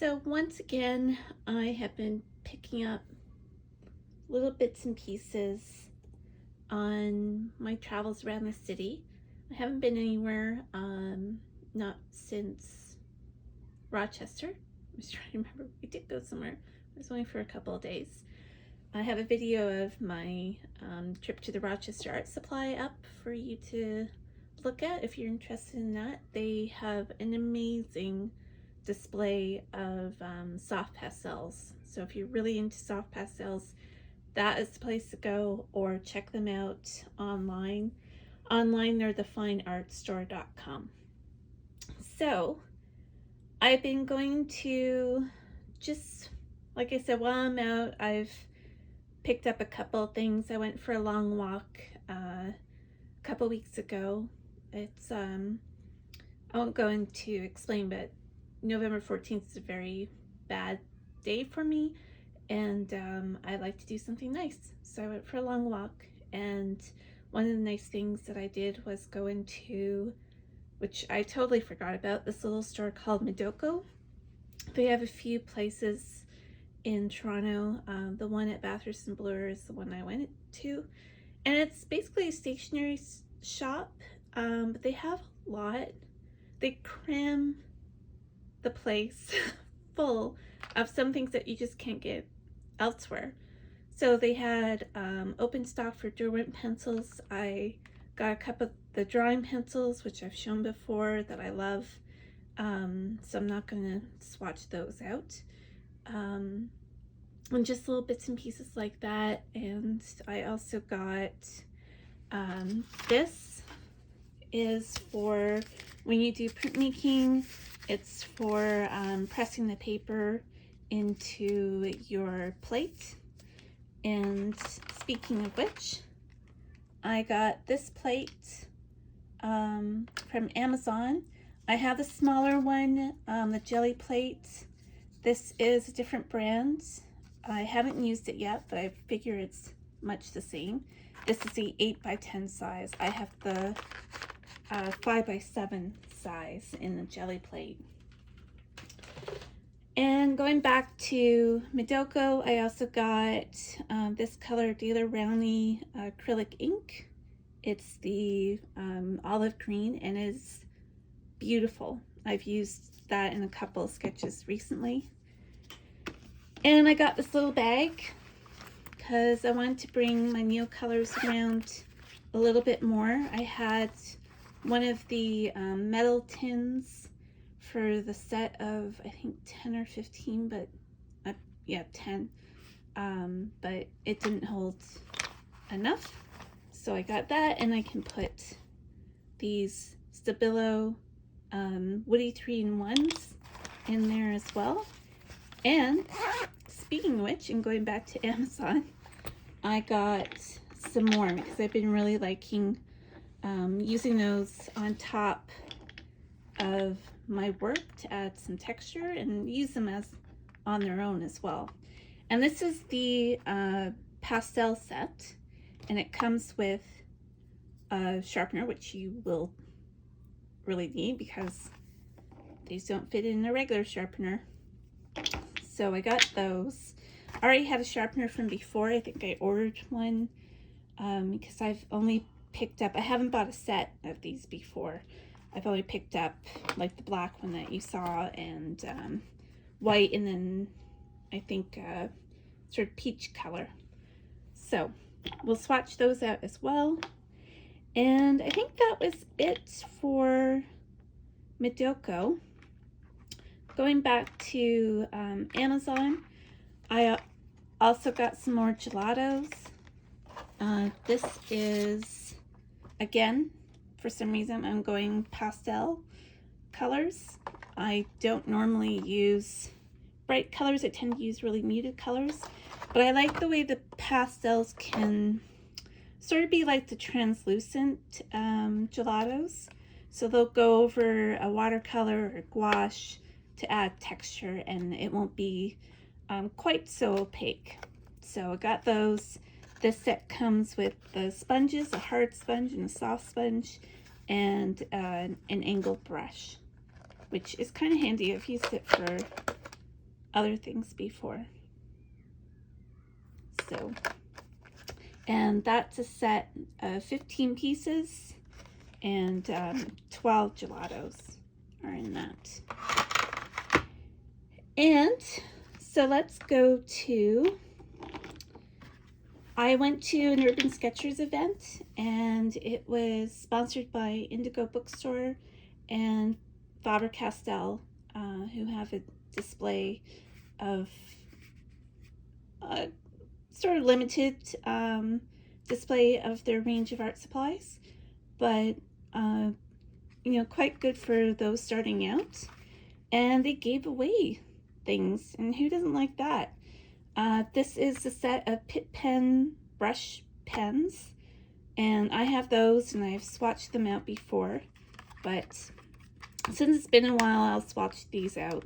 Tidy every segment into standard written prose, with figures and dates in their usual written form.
So once again, I have been picking up little bits and pieces on my travels around the city. I haven't been anywhere, not since Rochester. I was trying to remember. We did go somewhere. I was only for a couple of days. I have a video of my trip to the Rochester Art Supply up for you to look at if you're interested in that. They have an amazing display of soft pastels. So if you're really into soft pastels, that is the place to go, or check them out online. Online, they're thefineartstore.com. So I've been going to just, like I said, while I'm out, I've picked up a couple things. I went for a long walk a couple weeks ago. It's I won't go into explain, but November 14th is a very bad day for me, and I like to do something nice. So I went for a long walk, and one of the nice things that I did was go into, which I totally forgot about, this little store called Midoko. They have a few places in Toronto. The one at Bathurst and Bloor is the one I went to, and it's basically a stationery shop, but they have a lot. They cram the place full of some things that you just can't get elsewhere. So they had open stock for Derwent pencils. I got a couple of the drawing pencils, which I've shown before, that I love. So I'm not going to swatch those out. And just little bits and pieces like that. And I also got this is for when you do printmaking. It's for pressing the paper into your plate. And speaking of which, I got this plate from Amazon. I have the smaller one, the jelly plate. This is a different brand. I haven't used it yet, but I figure it's much the same. This is the 8x10 size. I have the 5x7 size in the jelly plate. And going back to Midoko, I also got this color Daler Rowney acrylic ink. It's the olive green and is beautiful. I've used that in a couple of sketches recently. And I got this little bag because I wanted to bring my Neo colors around a little bit more. I had one of the metal tins for the set of, I think, 10 or 15, but yeah, 10. But it didn't hold enough. So I got that, and I can put these Stabilo Woody 3-in-1s in there as well. And speaking of which, and going back to Amazon, I got some more because I've been really liking using those on top of my work to add some texture and use them as on their own as well. And this is the pastel set, and it comes with a sharpener, which you will really need because these don't fit in a regular sharpener. So I got those. I already had a sharpener from before. I think I ordered one because I've only picked up, I haven't bought a set of these before. I've only picked up like the black one that you saw, and white, and then I think sort of peach color. So we'll swatch those out as well. And I think that was it for Midoko. Going back to Amazon, I also got some more gelatos. This is, again, for some reason I'm going pastel colors. I don't normally use bright colors. I tend to use really muted colors, but I like the way the pastels can sort of be like the translucent gelatos. So they'll go over a watercolor or gouache to add texture, and it won't be quite so opaque. So I got those. This set comes with the sponges, a hard sponge and a soft sponge, and an angled brush, which is kind of handy. I've used it for other things before. So, and that's a set of 15 pieces, and 12 gelatos are in that. And so let's go to, I went to an Urban Sketchers event, and it was sponsored by Indigo Bookstore and Faber-Castell, who have a display of sort of limited display of their range of art supplies, but you know, quite good for those starting out. And they gave away things, and who doesn't like that? This is a set of Pitt pen brush pens, and I have those, and I've swatched them out before, but since it's been a while, I'll swatch these out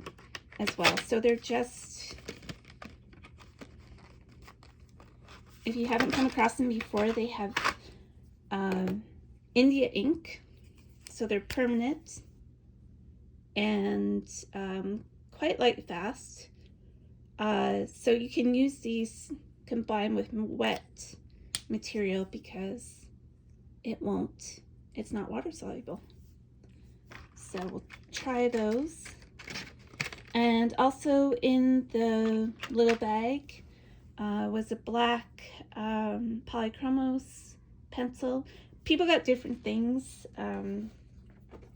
as well. So they're just, if you haven't come across them before, they have India ink, so they're permanent and quite light fast. So you can use these combined with wet material because it's not water soluble. So we'll try those. And also in the little bag was a black Polychromos pencil. People got different things.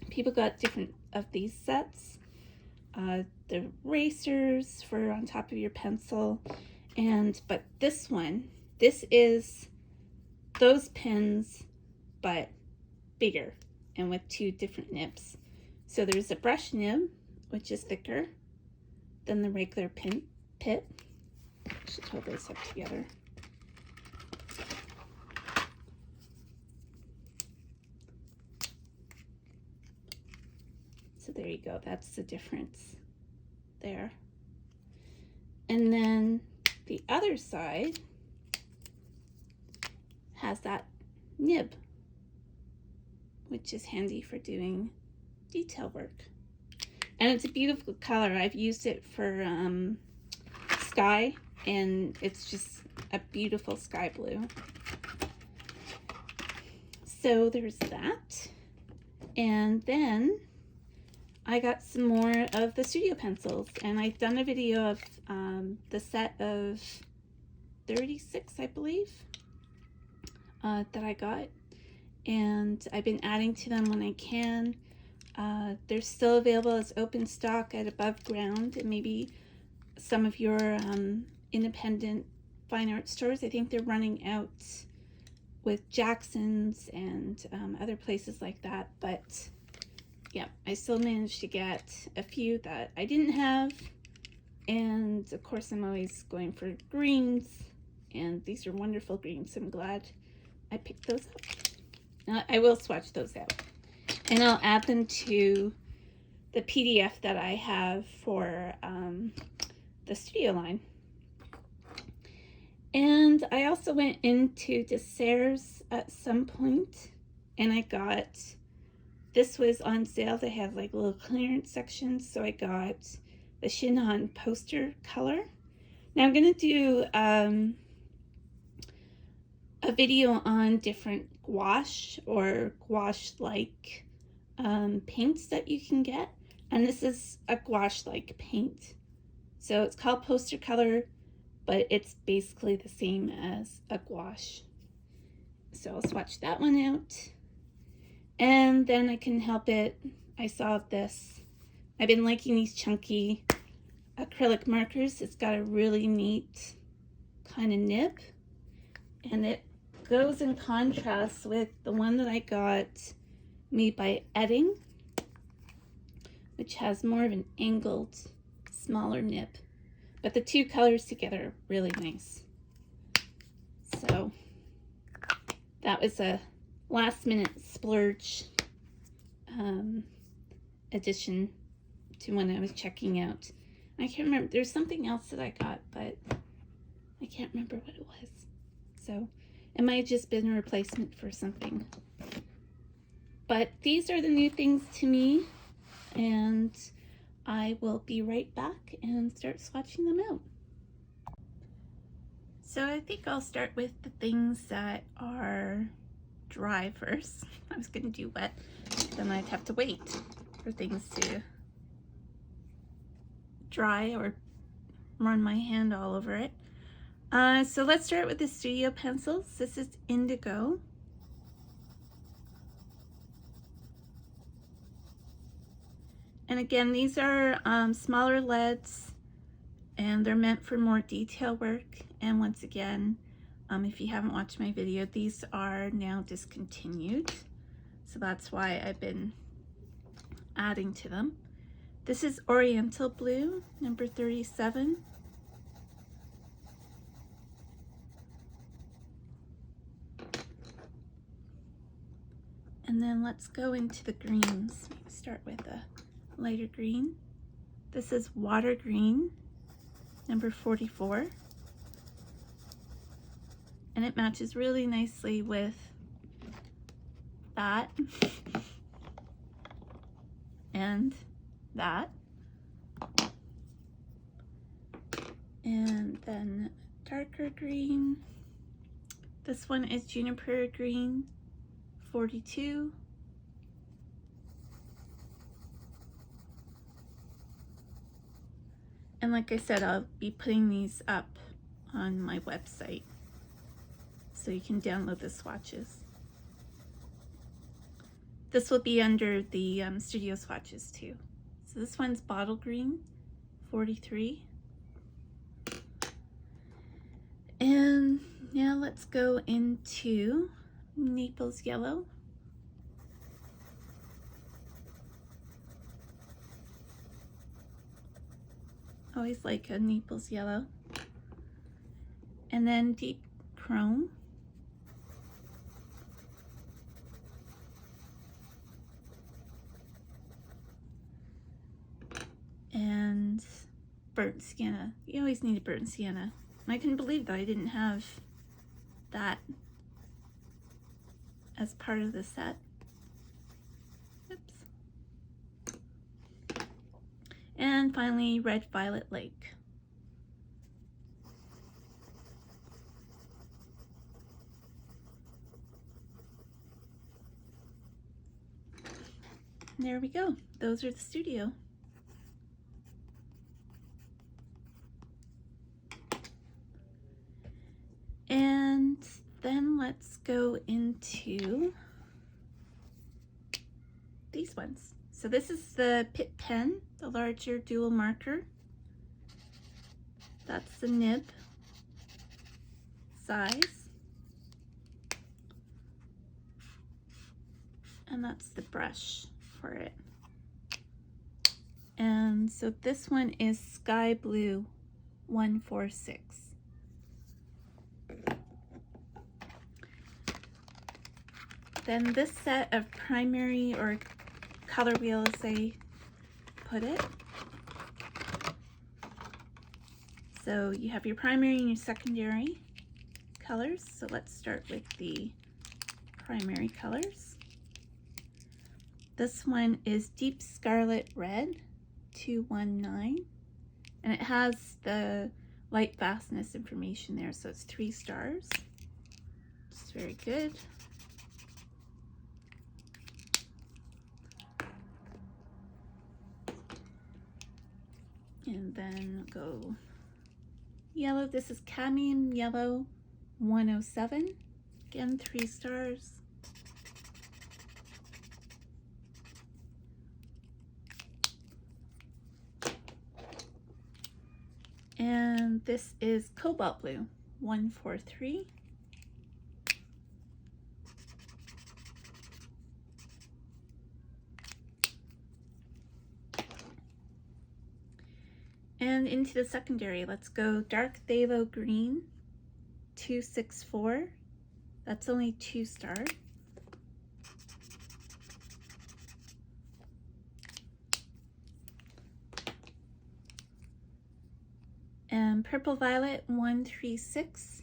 People got different of these sets. The erasers for on top of your pencil, but this one, this is those pens but bigger and with two different nibs. So there's a brush nib, which is thicker than the regular Pitt. I should hold those up together. So there you go, that's the difference there. And then the other side has that nib, which is handy for doing detail work. And it's a beautiful color. I've used it for sky, and it's just a beautiful sky blue. So there's that. And then I got some more of the studio pencils, and I've done a video of the set of 36, I believe, that I got, and I've been adding to them when I can. They're still available as open stock at Above Ground and maybe some of your independent fine art stores. I think they're running out with Jackson's and other places like that, but yeah, I still managed to get a few that I didn't have. And of course, I'm always going for greens, and these are wonderful greens. I'm glad I picked those up. I will swatch those out, and I'll add them to the PDF that I have for the studio line. And I also went into Desserts at some point, and I got, this was on sale. They had like little clearance sections, so I got the Shinhan poster color. Now I'm going to do a video on different gouache or gouache-like paints that you can get. And this is a gouache-like paint. So it's called poster color, but it's basically the same as a gouache. So I'll swatch that one out. And then I can help it. I saw this. I've been liking these chunky acrylic markers. It's got a really neat kind of nib, and it goes in contrast with the one that I got made by Edding, which has more of an angled, smaller nib. But the two colors together are really nice. So that was a last minute splurge addition to when I was checking out. I can't remember, there's something else that I got, but I can't remember what it was. So it might have just been a replacement for something. But these are the new things to me, and I will be right back and start swatching them out. So I think I'll start with the things that are dry first. I was gonna do wet, then I'd have to wait for things to dry or run my hand all over it. So let's start with the Studio pencils. This is Indigo. And again, these are smaller leads, and they're meant for more detail work. And once again, if you haven't watched my video, these are now discontinued. So that's why I've been adding to them. This is Oriental Blue, number 37. And then let's go into the greens. Maybe start with a lighter green. This is Water Green, number 44. And it matches really nicely with that and that. And then darker green. This one is Juniper Green, 42. And like I said, I'll be putting these up on my website so you can download the swatches. This will be under the studio swatches too. So this one's Bottle Green, 43. And now let's go into Naples Yellow. Always like a Naples Yellow. And then Deep Chrome. And Burnt Sienna. You always need a Burnt Sienna. And I couldn't believe that I didn't have that as part of the set. Oops. And finally, Red Violet Lake. And there we go. Those are the studio. And then let's go into these ones. So this is the Pitt pen, the larger dual marker. That's the nib size. And that's the brush for it. And so this one is Sky Blue 146. Then this set of primary or color wheel, as they put it. So you have your primary and your secondary colors. So let's start with the primary colors. This one is Deep Scarlet Red 219, and it has the light fastness information there, so it's 3 stars. It's very good. And then go yellow. This is Cadmium Yellow 107. Again, 3 stars. And this is Cobalt Blue 143. And into the secondary, let's go Dark Phthalo Green 264. That's only 2 stars. And Purple Violet 136.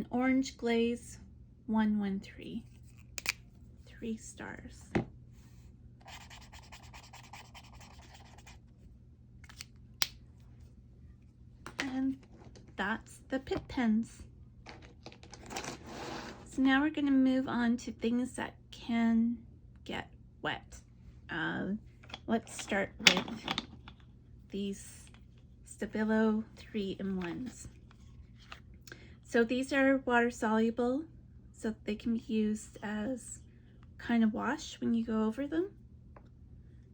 Orange Glaze 113. 3 stars. And that's the Pitt pens. So now we're going to move on to things that can get wet. Let's start with these Stabilo 3-in-1s. So these are water soluble, so they can be used as kind of wash when you go over them.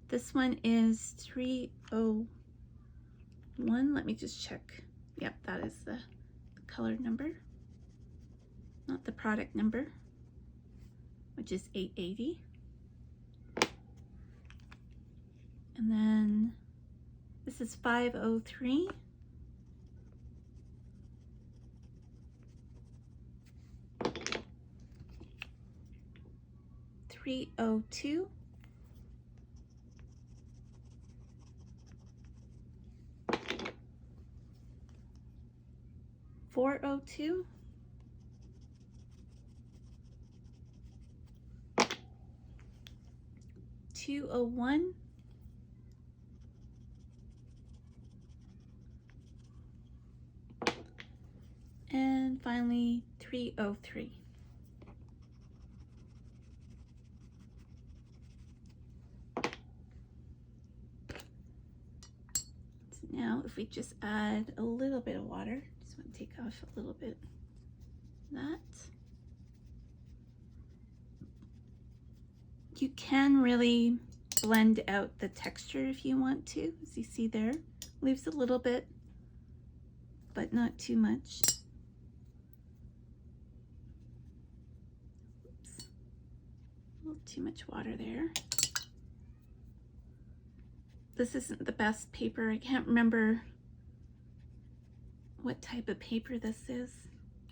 This one is 301. Let me just check. Yep, that is the color number, not the product number, which is 880. And then this is 503. $302. $402. $201. And finally, $303. So now if we just add a little bit of water, just want to take off a little bit of that. You can really blend out the texture if you want to, as you see there. Leaves a little bit, but not too much. Oops. A little too much water there. This isn't the best paper. I can't remember what type of paper this is.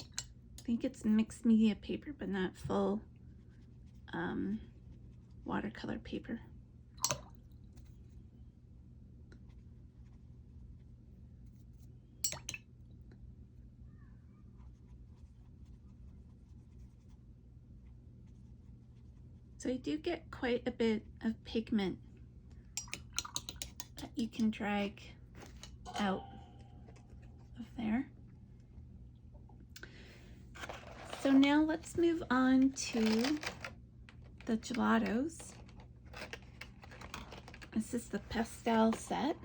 I think it's mixed media paper, but not full watercolor paper. So you do get quite a bit of pigment that you can drag out of there. So now let's move on to the gelatos. This is the pastel set,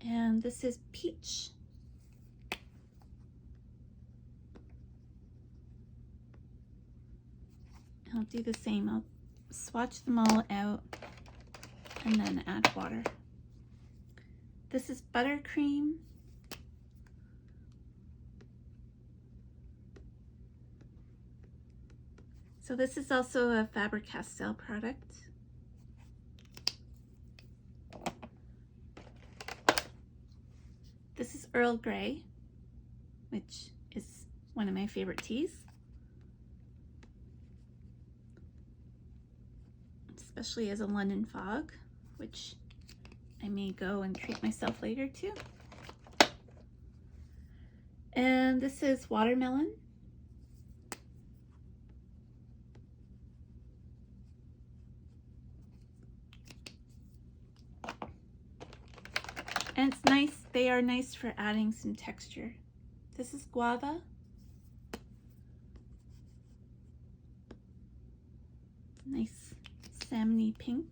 and this is peach. I'll do the same. I'll swatch them all out and then add water. This is buttercream. So this is also a Faber-Castell product. This is Earl Grey, which is one of my favorite teas, especially as a London fog, which I may go and treat myself later to. And this is watermelon. And it's nice, they are nice for adding some texture. This is guava. Nice salmony pink.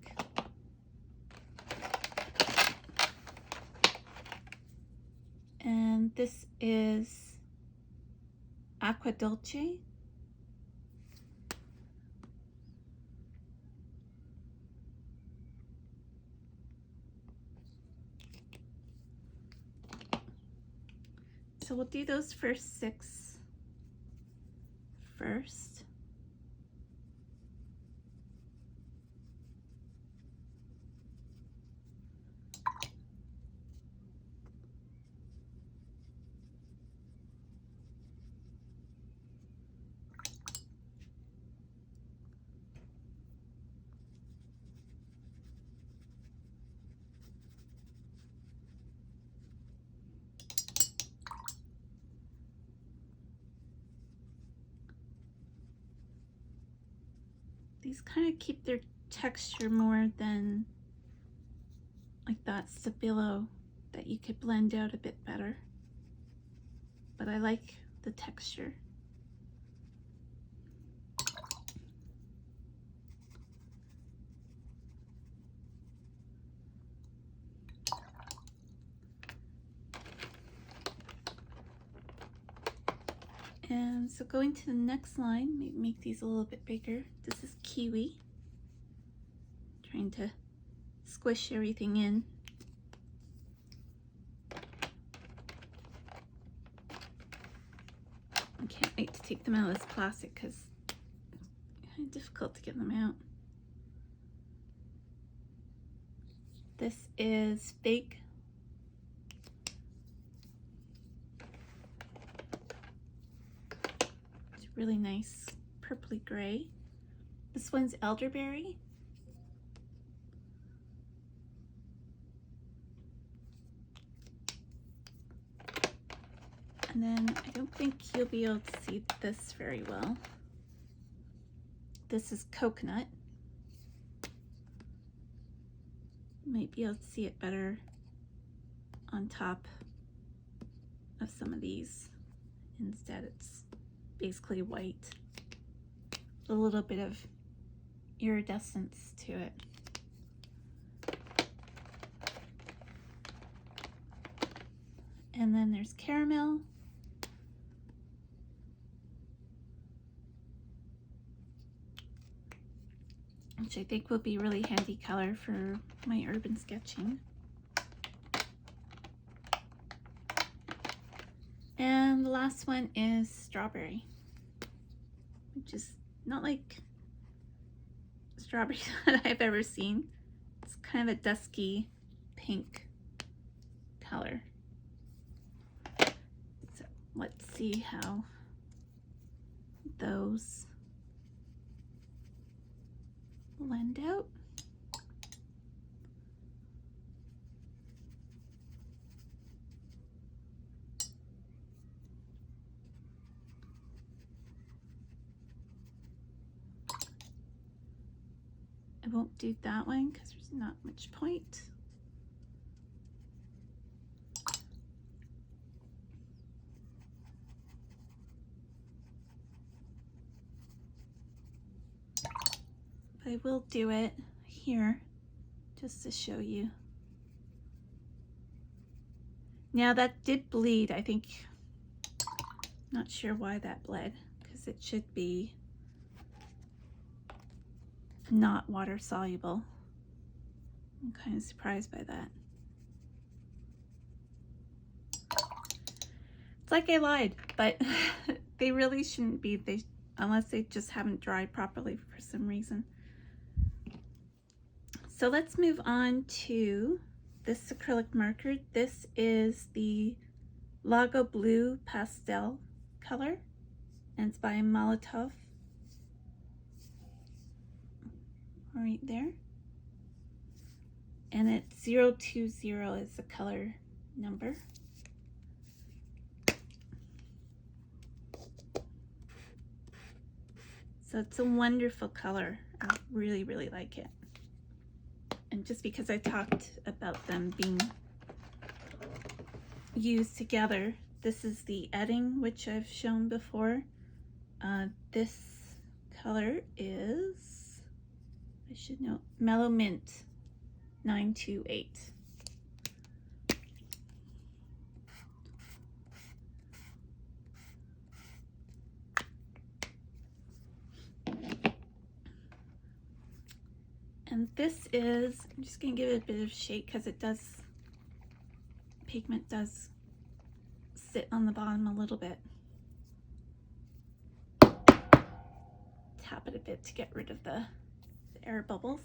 And this is aqua dolce. So we'll do those first 6 first. These kind of keep their texture more than like that Stabilo that you could blend out a bit better. But I like the texture. And so going to the next line, make these a little bit bigger. This is Kiwi. Trying to squish everything in. I can't wait to take them out of this plastic because it's kind of difficult to get them out. This is Fig. It's really nice purpley gray. This one's Elderberry. And then I don't think you'll be able to see this very well. This is Coconut. You might be able to see it better on top of some of these. Instead, it's basically white. A little bit of iridescence to it. And then there's Caramel. Which I think will be really handy color for my urban sketching. And the last one is Strawberry, which is not like strawberry that I've ever seen. It's kind of a dusky pink color. So let's see how those blend out. I won't do that one because there's not much point. But I will do it here just to show you. Now that did bleed, I think. Not sure why that bled, because it should be not water soluble. I'm kind of surprised by that. It's like I lied, but they really shouldn't be, unless they just haven't dried properly for some reason. So let's move on to this acrylic marker. This is the Lago Blue Pastel color, and it's by Molotow. Right there. And it's 020 is the color number. So it's a wonderful color. I really, really like it. And just because I talked about them being used together, this is the Edding, which I've shown before. This color is, I should know, Mellow Mint 928. And this is, I'm just going to give it a bit of shake because it does, pigment does sit on the bottom a little bit. Tap it a bit to get rid of the air bubbles.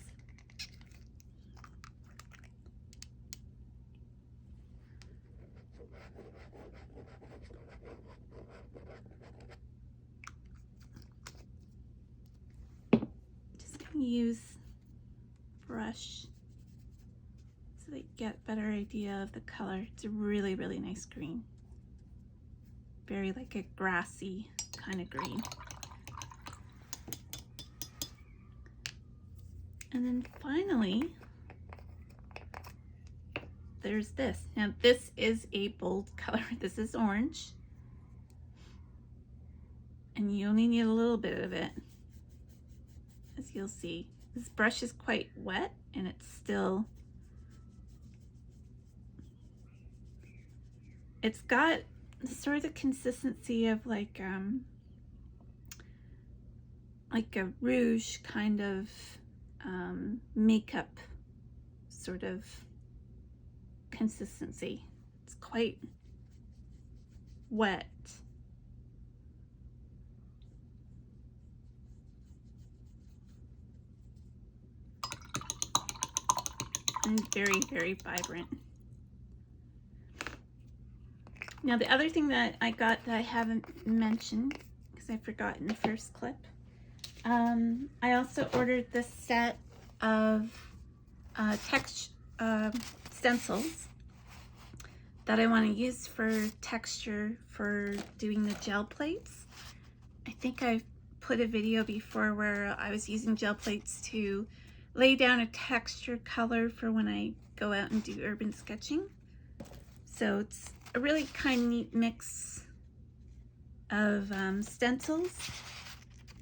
Just going to use brush so that you get a better idea of the color. It's a really, really nice green. Very like a grassy kind of green. And then finally, there's this. Now this is a bold color. This is orange. And you only need a little bit of it, as you'll see. This brush is quite wet and it's got sort of the consistency of like a rouge kind of makeup sort of consistency. It's quite wet. And very, very vibrant. Now the other thing that I got that I haven't mentioned, because I forgot in the first clip, I also ordered this set of stencils that I want to use for texture for doing the gel plates. I think I've put a video before where I was using gel plates to lay down a texture color for when I go out and do urban sketching. So it's a really kind of neat mix of stencils,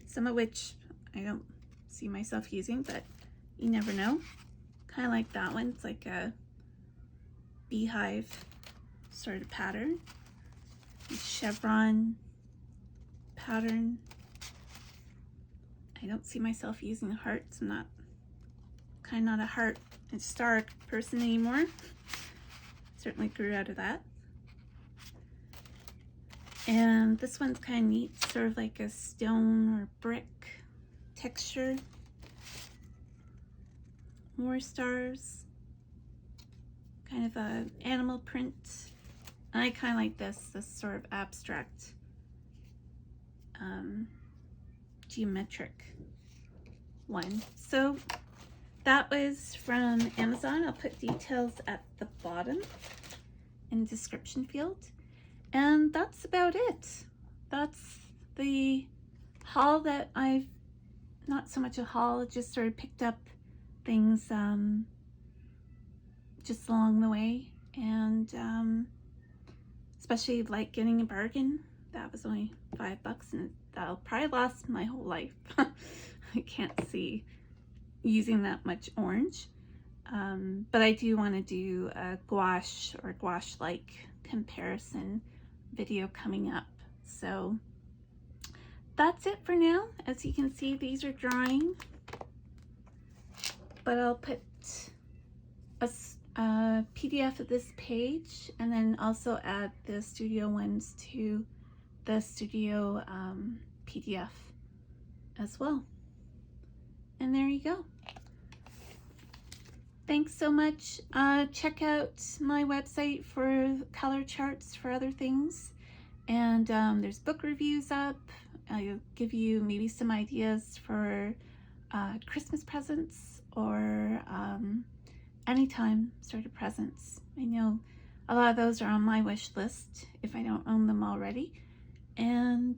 some of which I don't see myself using, but you never know. Kind of like that one. It's like a beehive sort of pattern. Chevron pattern. I don't see myself using hearts. I'm not a heart and star person anymore. Certainly grew out of that. And this one's kind of neat, sort of like a stone or brick texture. More stars. Kind of a animal print. I kind of like this sort of abstract geometric one. So that was from Amazon. I'll put details at the bottom in the description field. And that's about it. That's the haul that I've, not so much a haul, just sort of picked up things just along the way. And especially like getting a bargain. That was only $5 and that'll probably last my whole life. I can't see using that much orange. But I do want to do a gouache or gouache-like comparison video coming up. So that's it for now. As you can see, these are drying, but I'll put a PDF of this page and then also add the studio ones to the studio PDF as well. And there you go. Thanks so much. Check out my website for color charts for other things. And there's book reviews up. I'll give you maybe some ideas for Christmas presents or anytime sort of presents. I know a lot of those are on my wish list if I don't own them already. And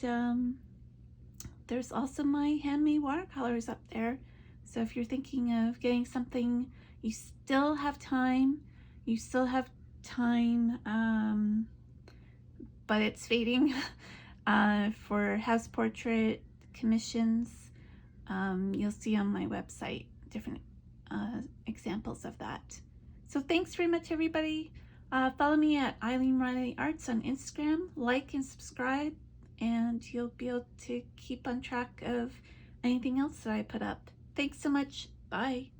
there's also my handmade watercolors up there. So if you're thinking of getting something, you still have time. But it's fading for house portrait commissions. You'll see on my website different examples of that. So thanks very much, everybody. Follow me at Eileen Riley Arts on Instagram. Like and subscribe, and you'll be able to keep on track of anything else that I put up. Thanks so much. Bye.